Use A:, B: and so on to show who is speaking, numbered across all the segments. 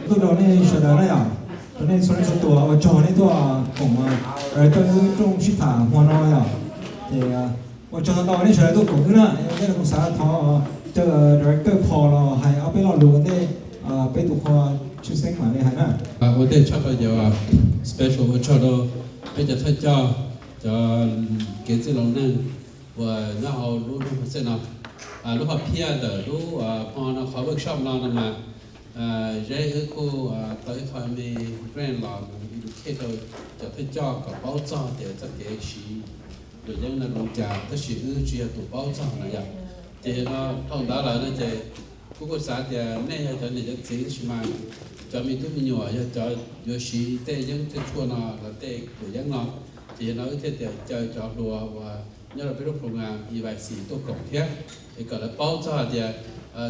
A: tôi đó này sửa đó này à tôi này số này số tuổi ở chỗ này tôi cũng ở tôi trong suy thả hoa nói à thì ở chỗ đó này sửa tôi cũng cứ là cái là cũng xã thọ cho director Paul là hay ở bên lò lúa đây bên tụ hoa chuyên sách mà đây hay nè
B: ở đây cho tôi giờ special ở chỗ đó bây giờ thay cho cái gì lâu nên và nó họ lúc sẽ nào lúc họ pia đó lúc họ nó khó workshop nó mà dễ hơn cô tới khỏi mình brand là educator cho thay cho có bảo cho để cho cái gì rồi những là đồng trà tất cả ưu chia tụ bảo cho này vậy thì nó thông đó là nó chỉ cũng có xã thì này cho nên cho chính mà cho mình cứ nhỏ cho vô sĩ tê những cái chua nó là tê của những nó thì nó thế để cho đùa và nhớ là cái program như vậy thì tôi cộng thiết thì cả là bao giờ thì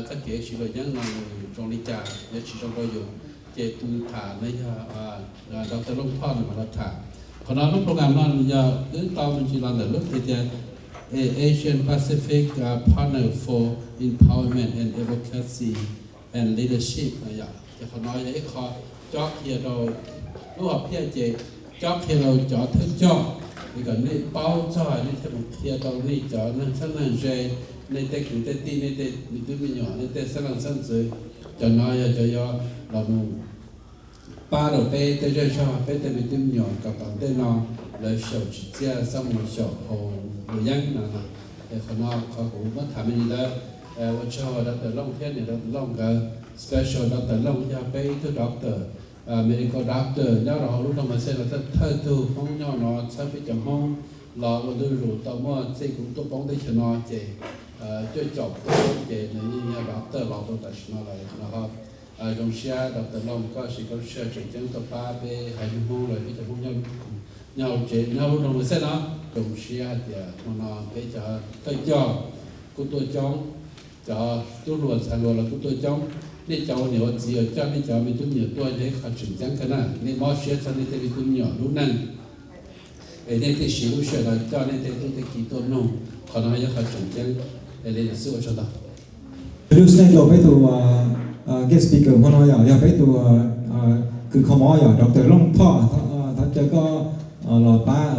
B: tất cả chỉ là những nó trong lý trà những chỉ trong coi dùng thì tu thả này đầu tư long thon mà nó thả còn nó program nó giờ đến tao mình chỉ làm được lúc thì Asian Pacific Partner for Empowerment and Advocacy and Leadership này vậy thì họ nói vậy họ cho kia rồi lúc học kia chị cho kia rồi cho thức cho thì còn này bao cho này theo một kia đâu này cho nên sáng nay dễ này tết cũng tết tin này tết mình nhỏ này tết sáng nay sáng dưới cho nói cho là một ba đầu tết tết cho tết mình nhỏ cả toàn tết nóเลย小指甲上面小红不一样呢，可能เขาผมทำนี่แล้วว่าชอบเราแต่ล่องเที่ยวเนี่ยเราล่องกับ special เราแต่ล่องยาไปที่ doctor medical doctor แล้วเรารู้ต้องมาเสร็จเราถ้าตัวห้องย่อเนาะใช้ไปจำห้องเราดูรู้ต่อเมื่อสิ่งของตัวป้องได้ชนะเจช่วยจบตัวเจในนี่ doctor เราตัวแต่ชนะเลยนะครับตรงเชียร์เราแต่ล่องก็สิ่งก็เชื่อจริงๆตัวป้าไปหายห้องเลยที่จะห้องย่อnhau chế nhau lúc đồng sẽ đó đồng xia thì nó cái cho tôi cho của tôi chống cho tôi luôn sản luôn là của tôi chống nên cháu nhiều chỉ ở cho nên cháu mình tôi nhiều tôi để khai triển chẳng cái nào nên mọi chuyện cho nên tôi nhỏ lúc năng để nên thì sử dụng sửa là cho nên tôi kỹ tôi nông còn nó hay khai triển chẳng để lên sự cho đó.
A: Lúc này rồi bây tụ guest speaker hoa nói giờ bây tụ cứ không nói giờ Dr. Long Thọ cho có là ba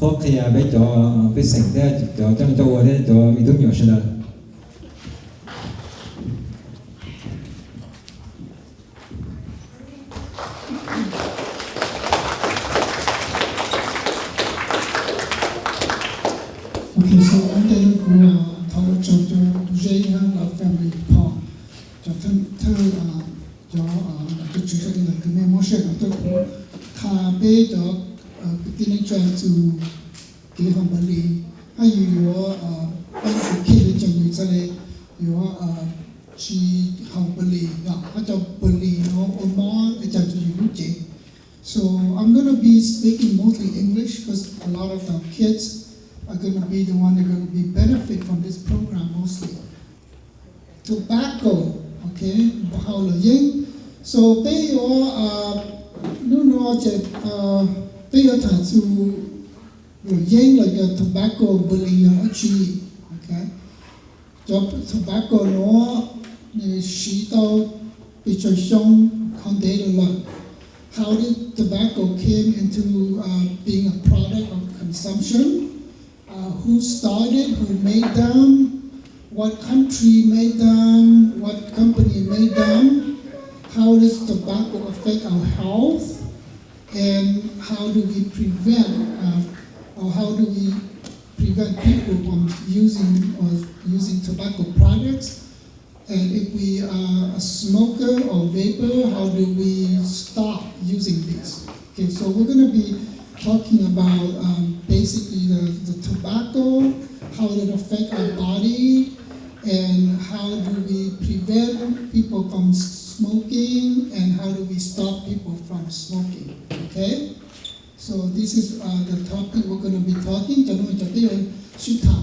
A: khó khăn bây giờ bây sinh thế cho trong châu thế cho mình đúng nhiều sự đó.
C: Okay, so I'm going to go thâu cho dây ha là family part cho thân cho cái chủ yếu là cái memo share của tôi cũng khá bé cho cái này cho cái hồng bali hay có ban phụ kia để cho người ta lấy có chỉ hồng bali và họ cho bali nó ôn mó để cho những chị. So I'm going to be speaking mostly English because a lot of the kids are going to be the one that are going to be benefit from this program mostly. Tobacco, okay, how là yến. So bây giờ nếu nó chỉ bây giờ thà su rồi yến là cái tobacco beli ở chi, okay. Cho tobacco nó chỉ tao bị cho xong không để được là how did tobacco came into being a product of consumption? Who started, who made them, what country made them, what company made them, how does tobacco affect our health, and how do we prevent, or how do we prevent people from using tobacco products, and if we are a smoker or vapor, how do we stop using these? Okay, so we're going to be talking about basically the tobacco, how it affects our body, and how do we prevent people from smoking, and how do we stop people from smoking, okay? So this is the topic we're going to be talking. Cho nên cho tôi suy thảo.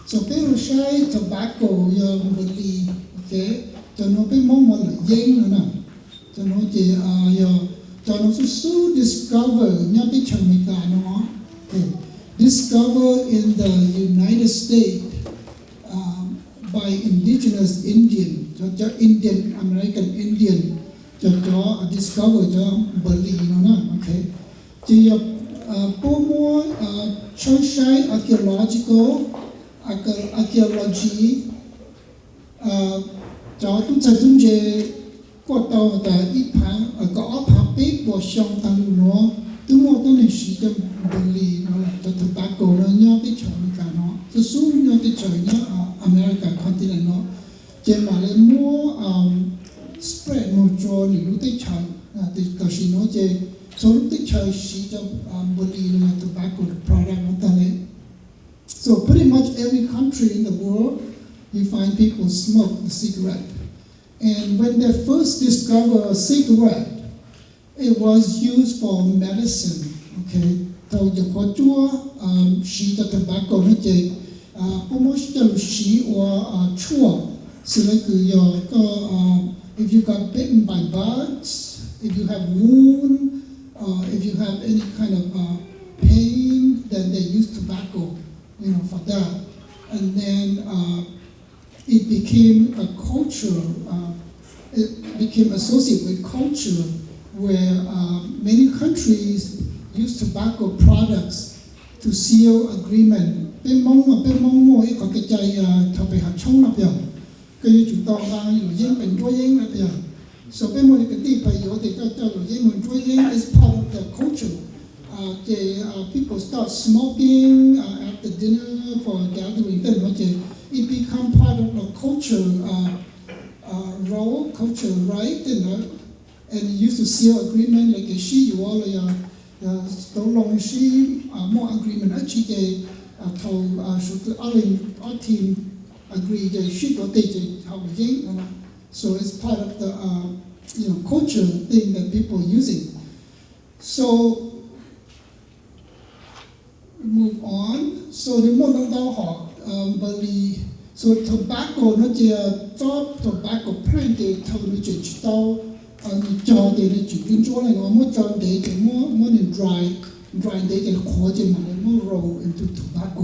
C: So people say tobacco your body, okay? Cho nó biết món một là dây nữa nè. Cho nó chỉ cho nó su discover nhá cái chừng mình cả nó. Okay. Discovered in the United States by indigenous Indian, Indian American Indian cho discover cho Bali nó nè, ok. Thì bộ mua church archaeology cho chúng ta chúng je qua tàu ta ít phá có phá bếp vào trong tăng nó tôi mua tôi lịch sử cho Bali nó là cho Tobbaco nó nhau cái trời cả nó tôi xuống nhau cái trời nhá America continent nó trên mà lên mua spread một chỗ những lúc cái trời thì tôi xin nói về số lúc cái trời chỉ cho Bali nó là Tobacco product nó ta lên. So pretty much every country in the world you find people smoke the cigarette. And when they first discovered a cigarette, it was used for medicine. Okay, tàu giờ có chúa xí cho tobacco nó chơi, bố mỗi cho xí hoặc chua, sự lấy cứ giờ có if you got bitten by bugs, if you have wound, if you have any kind of pain, then they use tobacco, for that. And then it became a culture. It became associated with culture where many countries use tobacco products to seal agreement. Bên mong mua có cái chai thợ bị hạt chống lập giờ, cái chúng ta đang rồi dân bệnh đuôi dân lập giờ. So bên mua cái tí phải hiểu thì cái rồi dân mình đuôi dân is part of the culture. People start smoking after dinner for gathering. Then it become part of the culture. Role, culture, right, and you used to seal agreement like a she, you all so long she more agreement actually told should all team agree that she got how so it's part of the culture thing that people using. So move on. So the more than Bali. So tobacco nó chỉ cho tobacco plant để thâu nó chỉ tao cho để nó chỉ biến chỗ này nó muốn cho để muốn dry để cái khó chỉ mà nó roll into tobacco.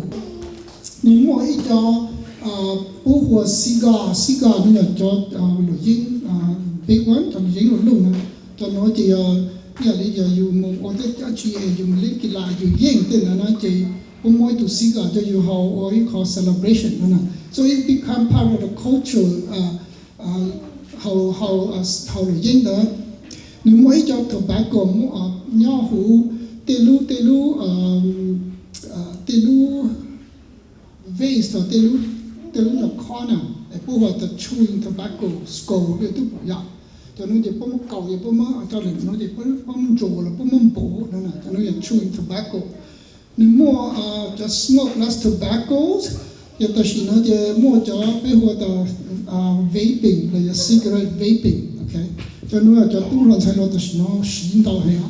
C: Nếu mua ít cho bố của cigar nó là cho loại dính big one cho dính loại lùng này cho nó chỉ bây giờ dùng một cái chị dùng lấy cái lại dùng dính tên là nó chỉ bố mua từ cigar cho dùng hậu or you call celebration nó. So it become part of the culture. How the gender. Nếu mỗi cho tobacco nhau hú telu vase or telu là corner. Để bố họ tập chewing tobacco skull để tu bổ ya. Cho nên chỉ bố mất cầu thì bố mất cho nên nó chỉ bố mất trổ là bố mất bổ đó là cho nên chewing tobacco. Nếu mua just smoke less tobaccos. Giờ tôi chỉ nói về mua cho cái hoạt động vaping là cigarette vaping, okay? Cho nên là cho tu lần sau tôi chỉ nói xin tao hay à,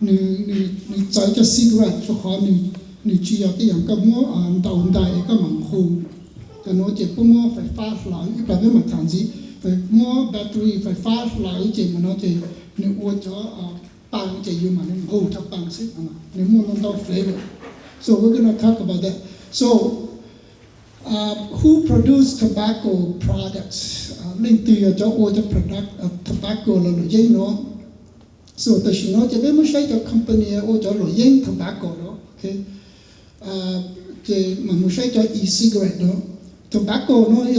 C: nếu trái cho cigarette cho họ nếu chỉ có cái cái mua đầu đại cái mảng hồng, cho nên chỉ có mua phải phát lại, cái cái mặt thằng gì phải mua battery phải phát lại chỉ mà nó chỉ nếu mua cho bằng chỉ dùng mà nên hồng cho bằng xích mà nếu mua nó tao flavor. So we're gonna talk about that. So who produce tobacco products? Linh từ cho ô cho product tobacco là loại giấy nó. So tôi xin nói cho bên mới xây cho company ô cho loại giấy tobacco đó, okay? Thì mà mới xây cho e-cigarette đó. Tobacco nó mới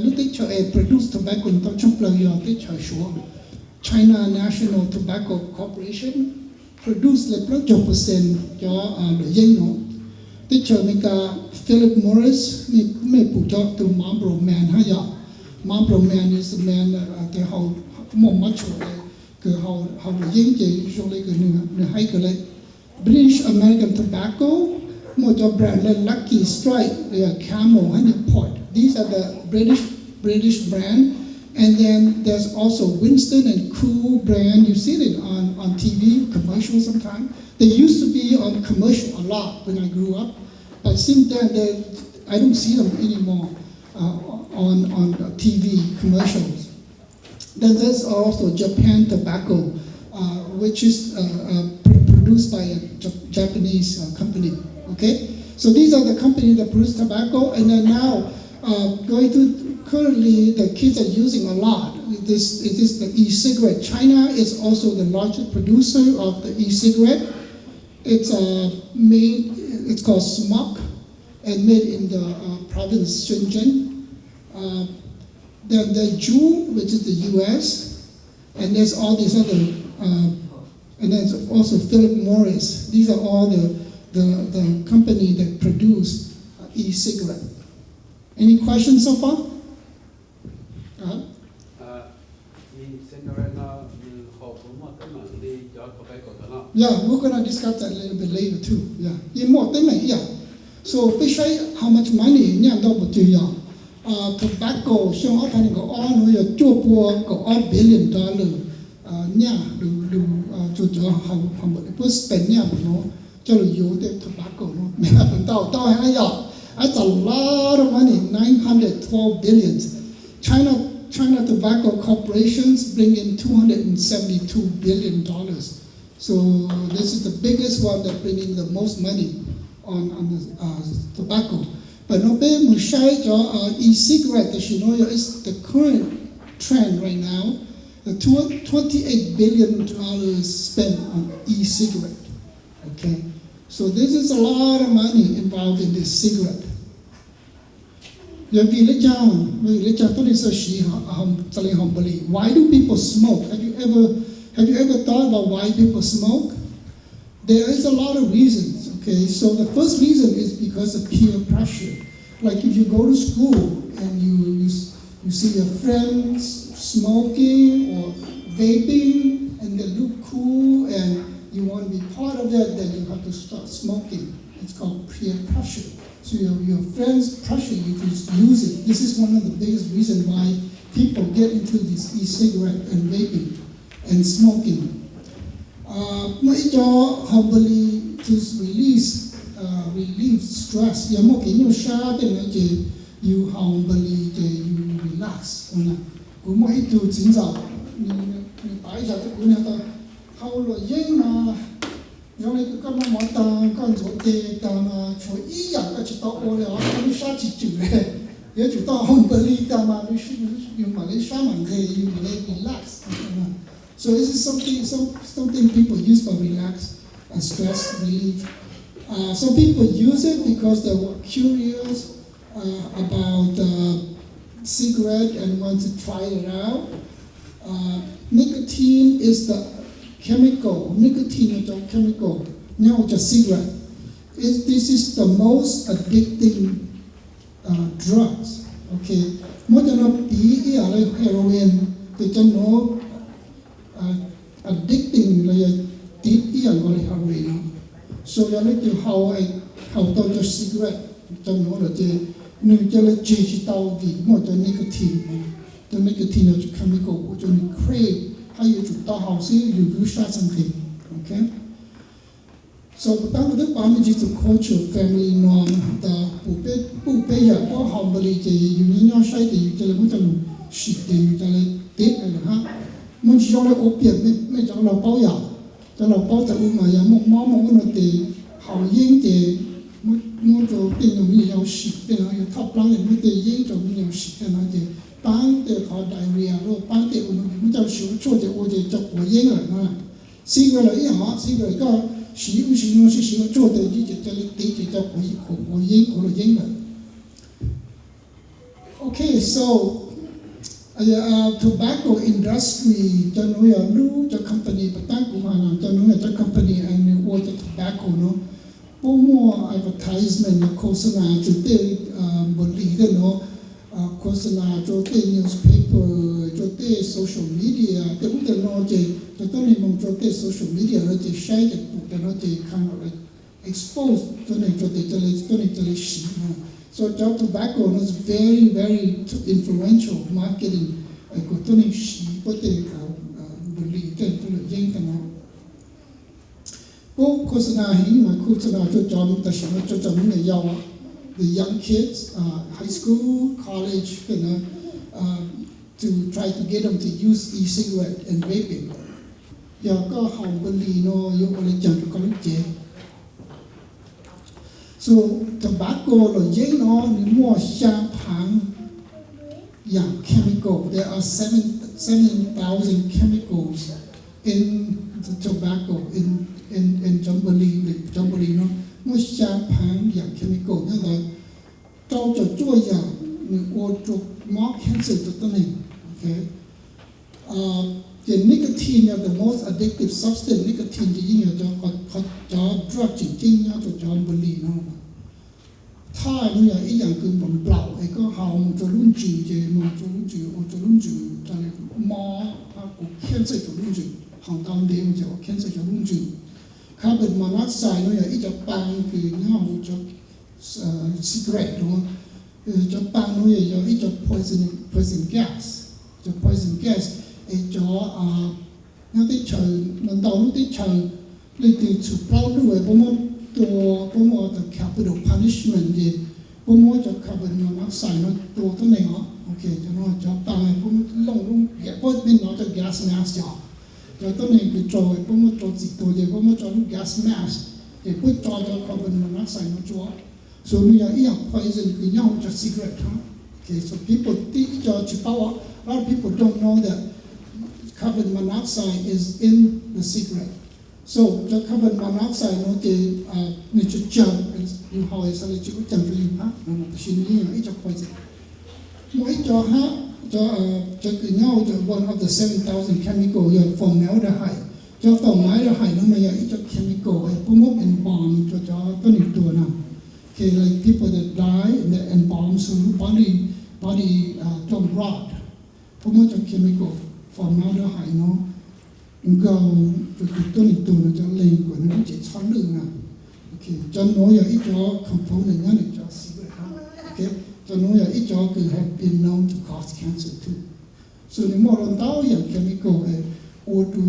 C: lúc tích cho produce tobacco nó trong lời giờ tích cho số. China National Tobacco Corporation produce lại 100% cho loại giấy nó. Tích cho mình cả Philip Morris me phụ cho từ Marlboro Man hay giờ Marlboro Man is the man cái hậu một mắt chỗ cái hậu dính chỉ cho lấy cái nửa hay cái lấy British American Tobacco một cho brand là Lucky Strike Camel hay Newport. These are the British brand. And then there's also Winston and Cool brand. You see it on TV commercials sometimes. They used to be on commercial a lot when I grew up, but since then I don't see them anymore on TV commercials. Then there's also Japan Tobacco, which is produced by a Japanese company. Okay, so these are the companies that produce tobacco, and then now currently the kids are using a lot. it is the e-cigarette. China is also the largest producer of the e-cigarette. It's it's called Smoke, and made in the province Shenzhen. Then the Juul, which is the U.S., and there's all these other, and then also Philip Morris. These are all the company that produce e-cigarette. Any questions so far? Yeah, we're going to discuss that a little bit later too. Yeah, so basically, how much money? Tobacco, $2 billion. Tobacco, that's a lot of money, 912 billion. China Tobacco Corporations bring in $272 billion. So this is the biggest one that bring in the most money on the tobacco. But no be e-cigarette, as you know, is the current trend right now. The $28 billion spent on e-cigarette. Okay, so this is a lot of money involved in this cigarette. Why do people smoke? Have you ever thought about why people smoke? There is a lot of reasons. Okay, so the first reason is because of peer pressure. Like if you go to school and you see your friends smoking or vaping and they look cool and you want to be part of that, then you have to start smoking. It's called peer pressure. So your friends pressure you to use it. This is one of the biggest reasons why people get into this e-cigarette and vaping and smoking. Humbly to relieve stress. You humbly you relax. Rồi cái mà món tàng con chỗ tê tàng mà chỗ ý dạng cái chỉ tao ô là nó đi sát chỉ chữ này, giờ chúng ta không beli lý tàng mà nó dùng mà lấy sát mảng gì dùng mà lấy relax. So this is something people use for relax and stress relief. Some people use it because they were curious about cigarette and want to try it out. Nicotine is the nicotine is a chemical. Now it's a cigarette. This is the most addicting drugs. Okay, more than a heroin, they don't know addicting like deep heroin. So you need to how to a cigarette. Don't know that they change more than nicotine. The nicotine is a chemical which you crave. How you to house you start something, okay? So the culture, family norm, the humbly you shy you tell them shit you tell it date and much opium, make a boya, the mama how ying more thing shit, your top line and with the ying of shit and bán để họ diarrhea rồi bán để mình cho số cho để ô để cho của yên rồi mà xin người lấy họ xin người có sử dụng cho để đi cho cho của yên rồi. Okay, so tobacco industry cho nói là cho company bắt tay của họ làm cho nói là cho company and work tobacco nó bố mua advertisement cố gắng cho để một lý do nó cố gắng cho để newspaper cho để social media để cũng để nó để cho tôi nên mong cho để social media rồi để share để để nó để kind of like expose cho nên cho để share. So tobacco is very, very influential marketing. Của tôi nên share có thể beli cái tôi là dân cái nó. Cô cố gắng hình mà cố gắng cho chọn ta sẽ cho chọn những người giàu, the young kids, high school, college, to try to get them to use e-cigarette and vaping. Giờ có học beli nó yêu lấy chọn cho con trẻ. So tobacco là giấy nó mua champagne, chemical. There are 7,000 chemicals in the tobacco in Jamboree nó xa phán dạng chemical nó là trâu cho chua dạng mình ô cho máu cancer cho tôi này okay the nicotine là the most addictive substance nicotine chỉ như cho drug chỉ chính nhau cho Jamboree nó thay nó là ý dạng cứ bằng bạo ấy có hồng cho luôn chịu chứ mà cho luôn chịu cho nên máu của cancer cho luôn chịu hồng tam đêm cho cancer cho luôn chịu carbon monoxide nó là ít cho băng thì nhau cho cigarette đúng không? Cho băng nó là ít cho poison gas ấy cho nó tới trời lần đầu nó tới trời lên từ chụp bao đuổi bố mô the capital punishment gì bố mô cho carbon monoxide nóตัวตัวnày ó ok cho nó cho băng bố mô lông bố bên nó cho gas mask cho rồi tôi này cứ trôi bố mô trôi dịchตัวgì bố mô cho gas mask để bố cho carbon monoxide nó chúa so bây giờ ý học poison cứ nhau cho cigarette huh? Okay, so people tí cho chụp bao a lot of people don't know that carbon monoxide is in the cigarette. So the carbon monoxide nó thì người chụp chồng như hỏi sao lại chụp chồng cho you ha nó xin như là ít cho poison mỗi cho ha cho cái nhau cho one of the 7,000 chemical your formaldehyde cho formaldehyde nó mới ít cho chemical ấy bố mốc embalm cho tôi định tuổi nào okay like people that die and they embalm so body don't rot bố mốc cho chemical formaldehyde nó gầu cái tôi định tuổi nó cho lên của nó chỉ xoắn đường nào okay cho nó là ít cho component nhá để cho cigarette okay cho nó là ít cho cái have been known to cause cancer too. So nếu mà lần đầuอย่าง chemical ấy or to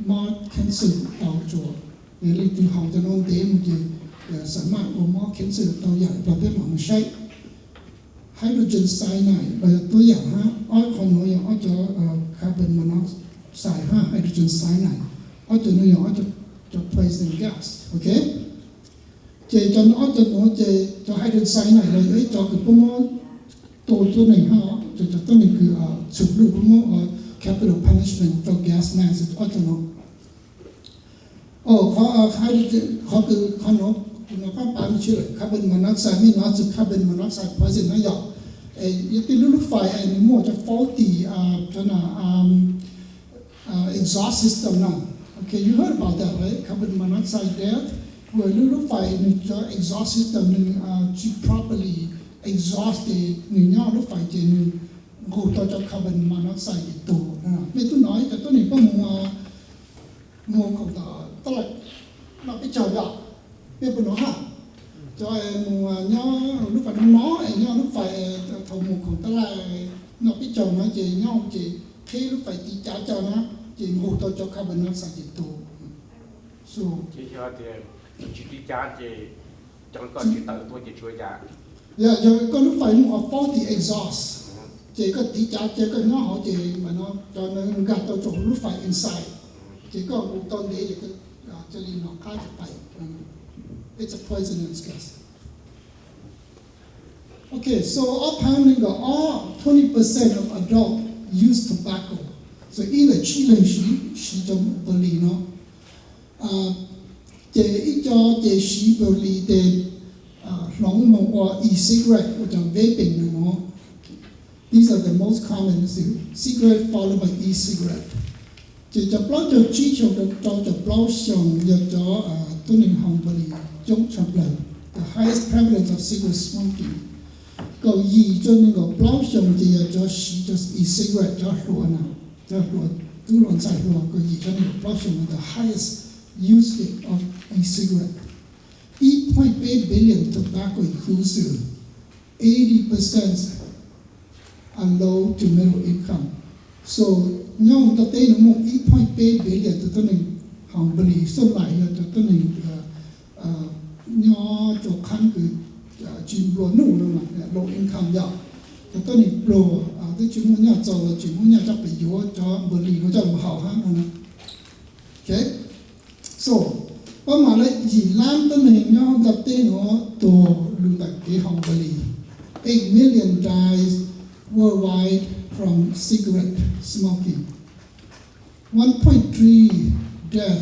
C: more cancer tạo cho để lấy từ hậu cho nó đếm thì sản xuất của more cancer tạo dạng và cái mảng say hydrogen cyanide và tôi dạng ha ở không nói dạng ở cho carbon monoxide ha hydrogen cyanide ở cho nó dạng ở cho poison gas okay chế cho nó cho hydrogen cyanide là ấy cho cái bông tôi này ha cho tôi này cứ chụp được bông capital punishment cho gas mask ở cho nó có hydrogen có cứ nó có bán chưa carbon monoxide mình nói từ carbon monoxide poison nó dọc cái lúc phải anh mua cho faulty cho là exhaust system nào okay you heard about that right carbon monoxide death where lúc phải cho exhaust system mình properly exhaust thì mình nhau lúc phải thì mình ngủ cho carbon monoxide thì tù nên tôi nói cho tôi này có mua không đó tức là nó cái chờ dọc biết bên nó hả cho mua nhau lúc phải nó nhau lúc phải thầu một không tức là nó cái chờ nó chỉ nhau chỉ khi lúc phải chỉ trả cho nó chỉ ngủ cho carbon monoxide thì tù so
D: chỉ cho thì chỉ trả thì trong con chỉ tự tôi chỉ chui trả
C: rồi con lúc phải mua faulty exhaust chỉ có tí trả chỉ có nó họ chỉ mà nó cho nó gạt cho chỗ lúc phải inside chỉ có một con để chỉ cho nên nó khai phải it's a poisonous gas. Okay, so apparently all 20% of adult use tobacco. So either Chile she don't believe no. Chỉ cho chỉ she believe the long or e-cigarette which are vaping no. These are the most common cigarette followed by e-cigarette. Chỉ cho bao cho chi cho bao xong cho tôi nên hồng bali chống chập lại the highest prevalence of cigarette smoking. Còn gì cho nên có bao xong thì cho e-cigarette cho cứ luận sai luôn còn gì cho nên bao xong the highest usage of e-cigarette. 8.8 billion tobacco users, 80% are low to middle income. So nhau ta thấy nó một 8.8 billion từ tôi mình hồng bali số lại cho tôi mình nhau cho khăn cứ chim bùa nụ nữa mà low income vậy cho tôi mình bùa cái chúng muốn nhau giàu là chúng muốn nhau cho bị yếu cho bali nó cho nó hảo ha nữa. Okay, so có mà lại chỉ làm tôi mình nhau ta thấy nó tổ lưu lại cái hồng bali 8 million dies worldwide from cigarette smoking. 1.3 death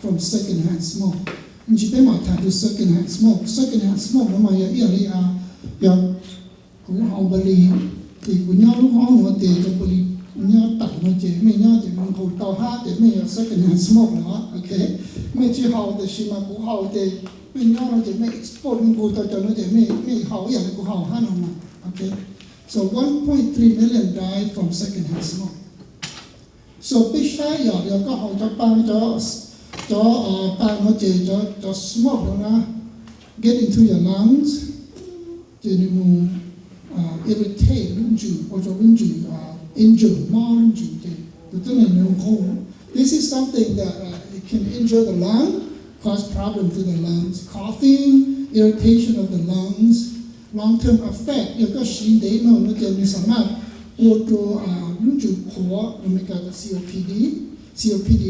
C: from secondhand smoke. Chỉ biết mà thằng từ secondhand smoke nó mà giờ đi giờ cũng không beli thì cũng nhau lúc họ nói tiền cho beli nhau tặng nó chỉ mình nhau chỉ mình hồi tàu hát để mình secondhand smoke nữa, okay? Mình chỉ học thì chỉ mà cũng học thì mình nhau nó chỉ mình export mình hồi tàu cho nó chỉ mình học vậy là cũng học hát nó mà, okay? So 1.3 million died from secondhand smoke. So biết sai giờ có học cho ba nó chỉ cho smoke đó na get into your lungs chỉ nên irritate lung ju hoặc cho lung ju injure more lung ju thì tức là nó không. This is something that it can injure the lung, cause problem to the lungs, coughing, irritation of the lungs, long-term effect. Giờ có xin đấy nó chỉ nên sắm ô tô lung ju khó nó mới có COPD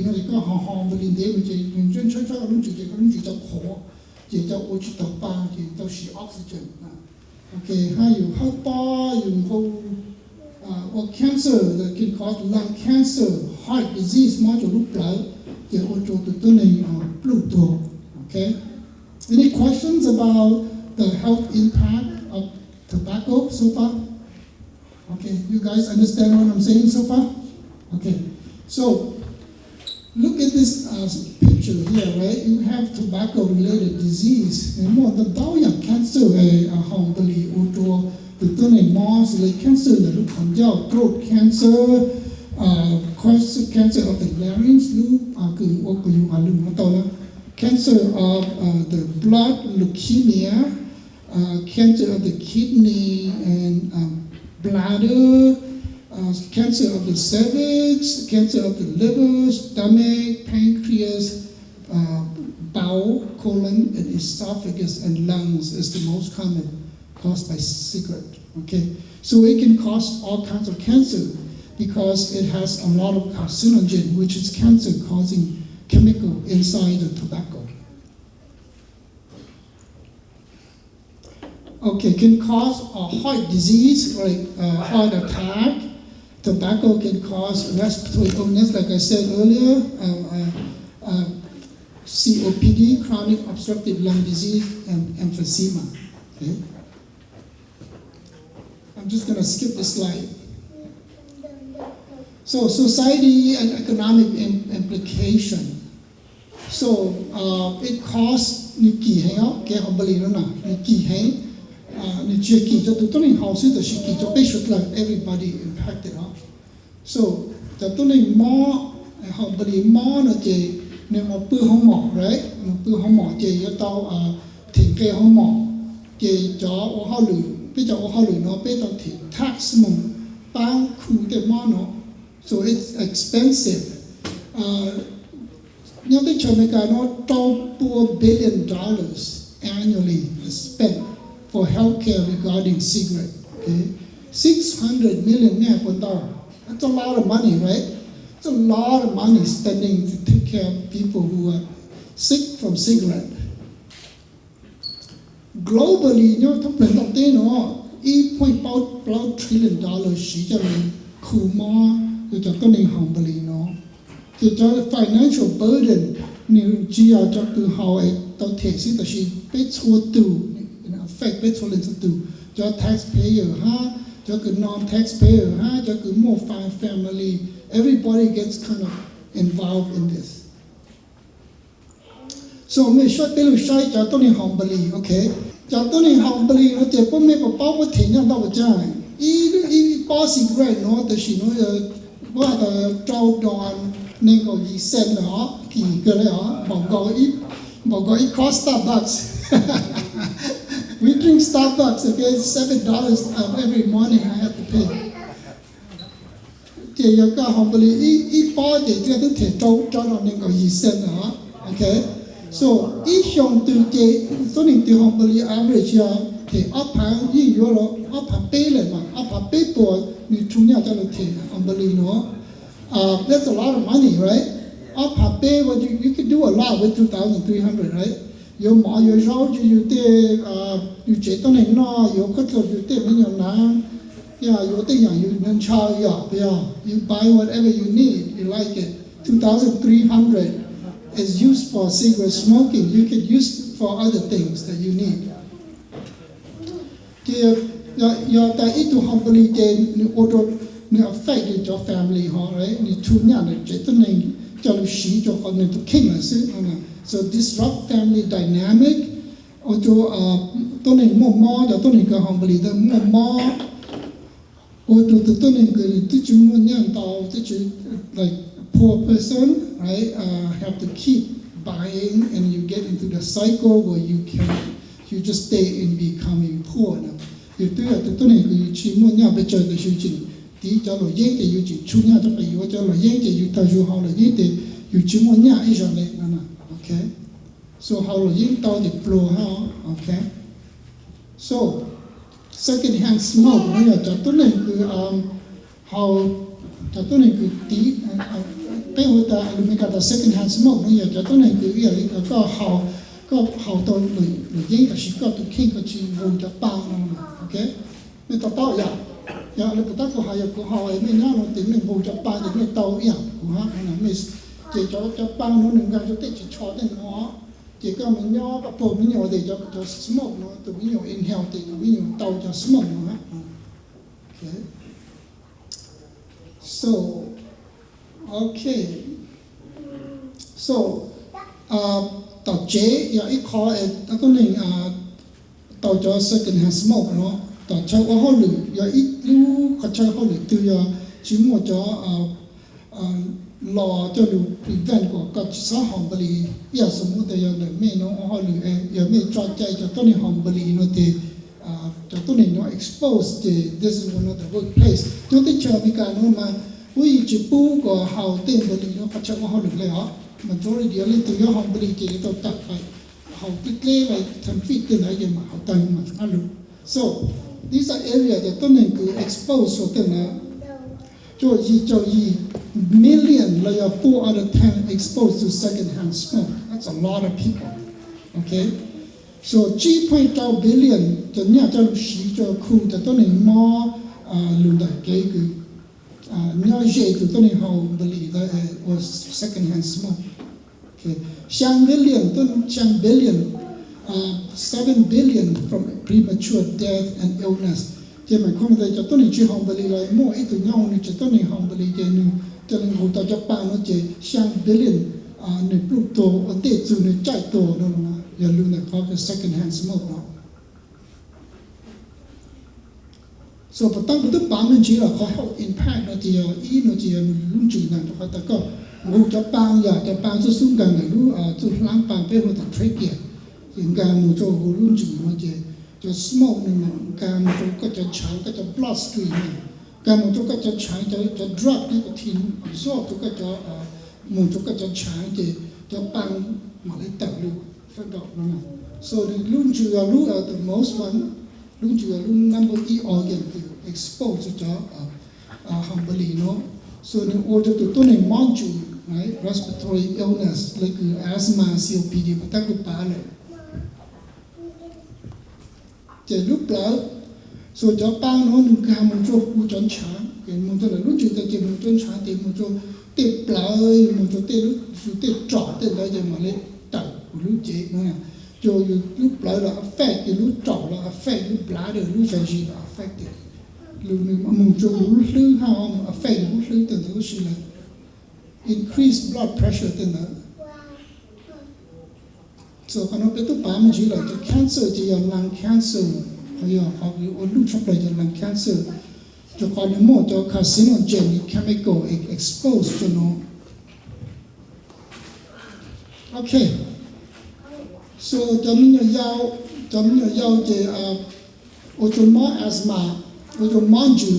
C: nó chỉ có họ một linh đấy mình chỉ dùng chuyên cho lung ju cho khó chỉ cho oxy tàu ba chỉ cho xì oxygen. Okay, how you help you or cancer that can cause lung cancer, heart disease, much of blood, the auto Pluto. Okay. Any questions about the health impact of tobacco so far? Okay, you guys understand what I'm saying so far? Okay, so look at this picture here, right? You have tobacco-related disease. And more the young cancer, cancer throat cancer, cancer of the larynx, cancer of the blood, leukemia, cancer of the kidney and bladder, cancer of the cervix, cancer of the liver, stomach, pancreas, bowel, colon, and esophagus, and lungs is the most common caused by cigarette. Okay, so it can cause all kinds of cancer because it has a lot of carcinogen, which is cancer-causing chemical inside the tobacco. Okay, can cause a heart disease like heart attack. Tobacco can cause respiratory illness, like I said earlier, COPD, chronic obstructive lung disease, and emphysema. Okay? I'm just going to skip this slide. So, society and economic implication. So, it costs everybody impacted. So, the more right? So it's expensive. $12 billion annually is spent for healthcare regarding cigarette. Okay, 600 million. That's a lot of money, right? It's a lot of money spending to take care of people who are sick from cigarette. Globally, $1.8 trillion the financial burden affect taxpayer, non-taxpayer, more family. Everybody gets kind of involved in this. So me short bill shy okay. Boss cigarette it costs $Starbucks. We drink Starbucks, okay, $7 every morning I have to pay. Okay, so each young to average that's a lot of money, right? You can do a lot with 2,300, right? Your mom, your child, you Yeah, you think you can charge yeah. You buy whatever you need, you like it. 2,300 is used for cigarette smoking. You could use for other things that you need. Your itu humbly then auto affect your family, right? You two young, so disrupt family dynamic. Auto more humbly the more like poor person, right? Have to keep buying, and you get into the cycle where you just stay in becoming poor. You do it to you chi mo nya be the shujin. Di cho lo yin de you chi chu nya to be you cho lo yin de you ta ju how lo yin de you chi mo nya is on it. Okay? So how lo yin to the flow how, okay? So second hand smoke no ya to how cho tôi này cứ tí cái hồi ta mình cả second hand smoke nó giờ cho tôi này cứ cái có hậu tôi người giấy cả sĩ có tôi khi có chuyện vùng cho bao nó ok mình tao giờ lúc đó có hai của họ ấy mình nói nó tính mình vùng cho bao thì mình tao giờ của họ mình chỉ cho bao nó đừng gặp cho tết chỉ cho tên nó chỉ có mình nhỏ và bổ mình nhỏ để cho smoke nó tụi mình nhỏ inhale thì tụi mình nhỏ tao cho smoke nó ok. So, okay. So, tàu chế, giờ ít khó, có nên tàu cho second hand smoke nó, tàu chơi qua hoa lửa, giờ ít lúc có chơi hoa lửa từ giờ chỉ một cho lò cho đủ prevent của các xã hội bali, giờ sớm một giờ để mấy nó hoa lửa, giờ mấy cho chơi cho tôi nên hồng bali nó thì cho tôi nên nó expose thì this is one of the workplace. Chúng tôi chờ mấy cái nó mà vì chỉ bu của hậu tiền bali nó phát triển hoa lửa lại họ. Majority ở lên từ cái hồng bali chỉ tôi tập phải hậu tích lệ lại thành fit từ này mà hậu tăng mà ăn luôn. So these are areas that tôi nên cứ expose số tiền này cho gì million là 4 out of 10 exposed to second hand smoke. That's a lot of people. Okay. So 3.9 billion cho nhà cho lúc xí cho khu cho tôi nên mò lùi đại cái cứ nhớ dễ từ tôi nên hậu bali là was second hand smoke. Okay. Sang billion 7 billion from premature death and illness. Thì mình không thể cho tôi nên chỉ hồng bali lại mua ít từ nhau nên cho tôi nên hồng bali cho nên hậu tạo cho bạn nó chỉ sang billion nên lúc tổ ở đây dù nên chạy tổ đó mà giờ luôn là có cái second hand smoke đó. So but当不都把门只了，好好 impact 那只那只luôn chỉ là cho ta có ngủ cho bao giờ cho bao số xung quanh này lúc cho láng bao bên hồ ta trade kia, hiện càng ngủ cho hồ luôn chỉ nó chỉ cho smoke này càng ngủ cho có cho cháy có cho bloodstream này, càng ngủ cho có cho cháy cho drug này có thiên absorb cho có cho ngủ cho có cho cháy thì cho bao mà lấy tạo luôn phát động nó này. So luôn chỉ là lúc the most one luôn chỉ là luôn number 3 organ to expose cho humbly nó. So nên ô cho tụi tôi này mong chủ, right, respiratory illness like asthma, COPD, but ta cũng bảo lại. Chỉ lúc đó, so cho bao nó đừng cầm một chỗ u chọn chán, cái một chỗ là lúc chúng ta chỉ một chọn chán thì một chỗ tết bao, một chỗ tết lúc tết trọ tết đó giờ mà lấy tàu lúc chế nữa. Cho lúc đó là affect cái lúc trọ là affect lúc lá được lúc gì là affect lúc này mà một chỗ lúc thứ how affect lúc thứ từ đó là increase blood pressure từ đó. So cái nó biết tụi bà mình chỉ là cho cancer chỉ là lung cancer, hay là hoặc là lúc trong đây là lung cancer. Cho con những một cho carcinogen chemical exposed cho nó. Okay. So cho mình nhau thì ô cho mỏ asthma, ô cho mong ju,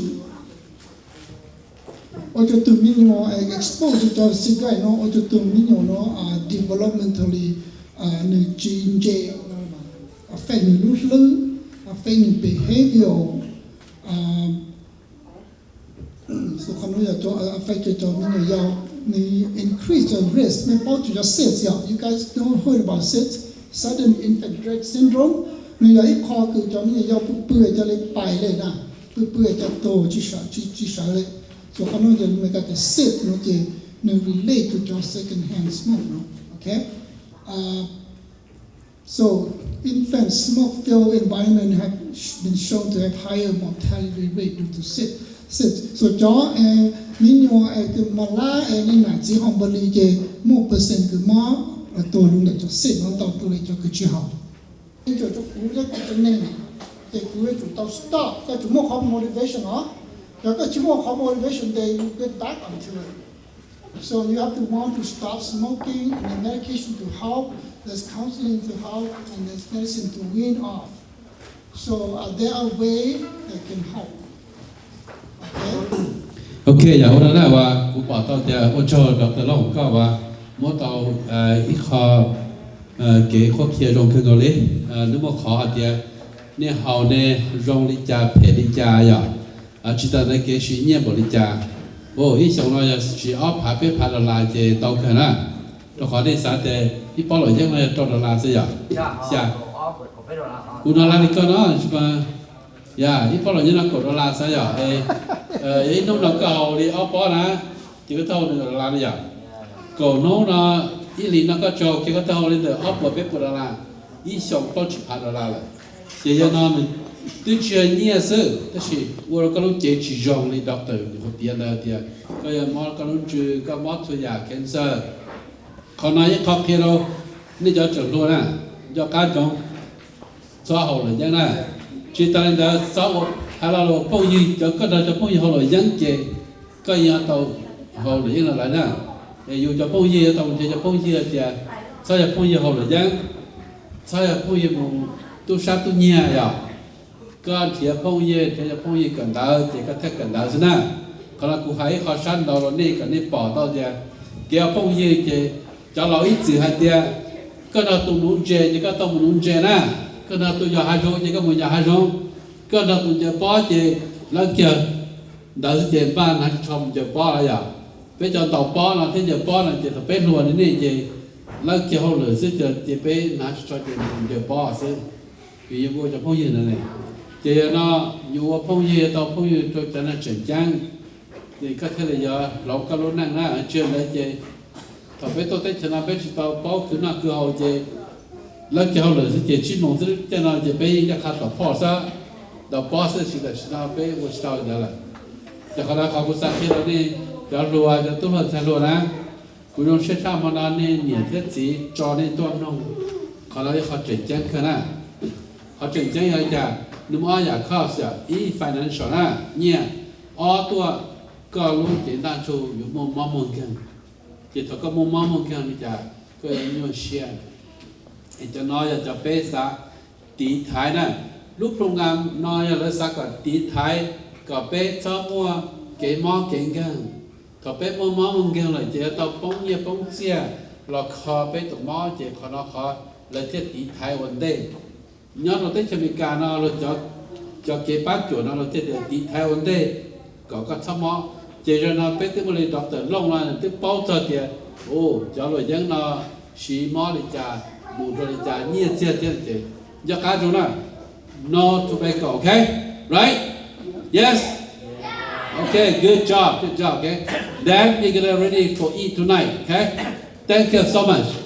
C: ô cho tụi mình nhau expose cho cigarette nó, ô cho tụi mình nhau nó developmentally như gene affect như lúc lớn, affect như behavior, so không nói cho affect cho mình nhau như increase the risk. Mình bảo cho SIDS, you guys don't heard about SIDS. Sudden infant dread syndrome, người ấy kho cứ cho mình giao bự cho lên bài lên nè, bữa cho tổ chỉ sợ đấy so có nói rằng mình cái sit nó chỉ nó relate to your second hand smoke no okay so infant smoke filled environment have been shown to have higher mortality rate due to sit so cho mình nhớ cái mala nên là chỉ không bao giờ 1% cái mà tổ luôn để cho sit nó tạo tổ để cho cái chi học cho cú rất cho nên thì cú ấy chủ tao stop cái chủ mua không motivation đó rồi cái chủ mua không motivation they get back onto it so you have to want to stop smoking and the medication to help there's counseling to help and there's medicine to wean off so there are ways that can help
B: okay ya ora na wa ku pa tao tia o cho Dr. Long ka wa mo tao i kha ke kho khia rong ke go le nu mo kha tia ne hao ne rong li cha phe li cha ya chỉ ta này cái suy nghĩ bỏ đi cha, ít xong rồi chỉ áp hạ bếp hạ là cái tàu cái na, tôi hỏi đi sao thế, ít bao lâu chắc là cho là gì vậy? Dạ, u nó là đi con nó, chứ mà, dạ, ít bao lâu như nó cổ là sao vậy? Ít nông nó cầu đi áp bao na, chỉ có tàu được là gì vậy? Cổ nó ít lì nó có cho cái tàu lên được áp vào bếp là, ít xong tao chỉ hạ là, chỉ cho nó mình tôi chưa nhớ sự, tức là tôi có lúc chỉ dùng đi doctor của tiền đó thì cái mà có lúc chưa có mất thôi ya cancer, còn nói những khó khăn đâu, nên cho chuẩn luôn à, cho cá trong xã hội là như này, chỉ ta nên là xã hội hay là lo phong gì cho cái đó cho phong gì họ là dân chế, cái nhà tàu họ là như là lại nè, dù cho phong gì tàu cho phong gì thì sao cho phong gì họ là dân, sao cho phong gì tu sát tu nhẹ vậy? Còn thì phong gì thì phong gì cần đào thì cái thách cần đào thế nào, còn là cụ hãy họ săn đào rồi này cái này bỏ đào thì cái phong gì thì cho lão ít gì hay thì cái nào tụi nún chè thì cái tụi nún chè nè, cái nào tụi giờ hai rong thì cái mình giờ hai rong, cái nào tụi giờ bỏ thì là kia đào thì chè ban hay chom giờ bỏ là vậy, bây giờ tàu bỏ là thế giờ bỏ là chỉ tập bên luôn này thì là kia họ lựa sẽ chỉ bên nãy cho chè giờ bỏ sẽ vì vô cho phong gì này thì nó dù phong gì tàu phong gì cho nó chuyển trang thì các thế là giờ lão các lỗ năng là chuyện đấy chứ tàu bé tôi thấy nó bé tàu bao cứ nó cứ hậu chứ lấy cái hậu là chỉ mong chứ cho nó chỉ bé những cái tàu phò sa tàu phò sa chỉ là nó bé vô tàu đó là cho họ họ cũng sáng khi đó đi cho lúa cho tôi hơn thay lúa na cũng用市场嘛那年天气找那多弄họ nói họ chuyển trang cái nào họ chuyển trang như thế nếu màอยากเข้าเสียอี financial นะเนี่ยตัวก็รู้เจนด้านชูอยู่มุมมองกันเจตก็มุมมองกันนี่จะก็ยังอยู่เชียร์จะน้อยจะเป๊ะซะตีท้ายนะลูกโรงงานน้อยแล้วสักก็ตีท้ายก็เป๊ะชอบมัวเก๋มองเก่งกันก็เป๊ะมุมมองกันเลยเจต้องป้องเยี่ยป้องเสียเราคอเป๊ะตัวมอเจขอน้อคอเลยเทียตีท้ายวันเด้nhớ nó tới America cả nó rồi cho cái bác chủ nó tới đi theo vấn đề có thắc mắc chỉ cho nó biết tới một lần doctor long là tới bao giờ thì cho rồi dân nó xí mò đi trả bù rồi đi trả nhiều tiền thì cho cá chỗ nào no tobacco okay right yes okay good job okay then we're gonna ready for eat tonight okay thank you so much